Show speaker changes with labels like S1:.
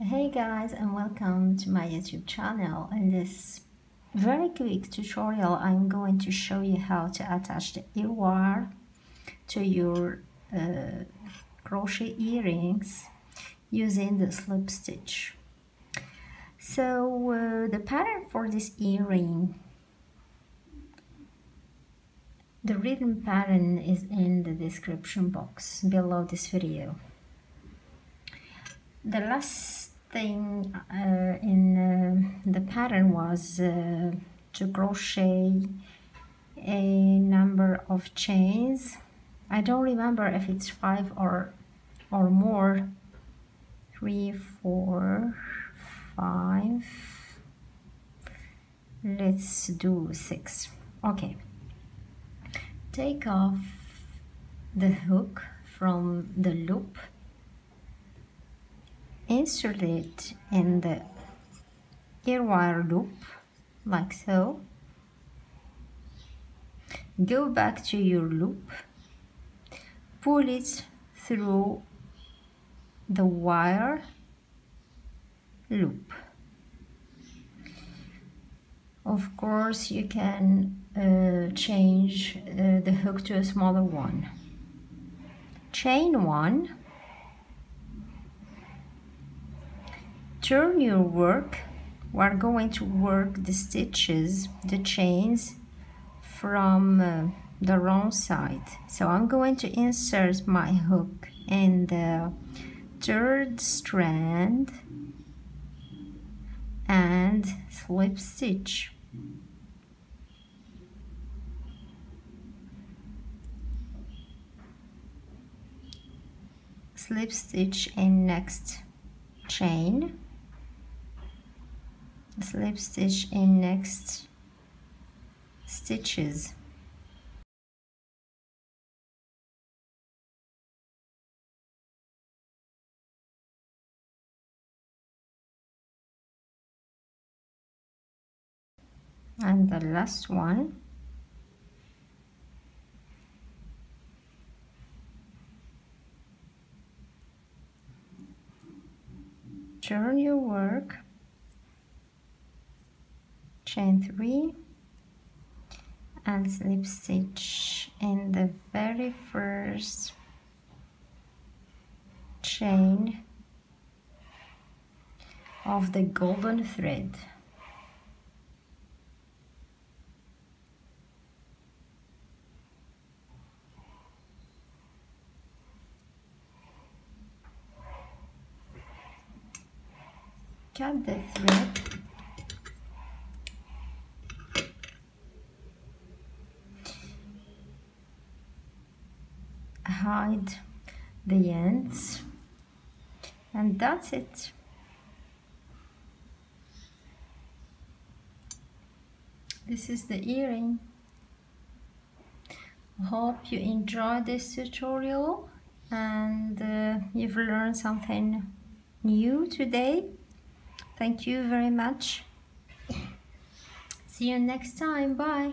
S1: Hey guys, and welcome to my YouTube channel. In this very quick tutorial I'm going to show you how to attach the ear wire to your crochet earrings using the slip stitch. So the pattern for this earring, the written pattern is in the description box below this video. The last thing in the pattern was to crochet a number of chains. I don't remember if it's 5 or more. 3, 4, 5. Let's do 6. Okay. Take off the hook from the loop. Insert it in the ear wire loop like so. Go back to your loop, pull it through the wire loop. Of course you can change the hook to a smaller one. Chain 1. Turn your work. We're going to work the stitches, the chains from the wrong side. So I'm going to insert my hook in the 3rd strand and slip stitch. Slip stitch in next chain. Slip stitch in next stitches. And the last one. Turn your work. Chain 3 and slip stitch in the very first chain of the golden thread. Cut the thread. Hide the ends, and that's it. This is the earring. Hope you enjoyed this tutorial and you've learned something new today. Thank you very much. See you next time. Bye.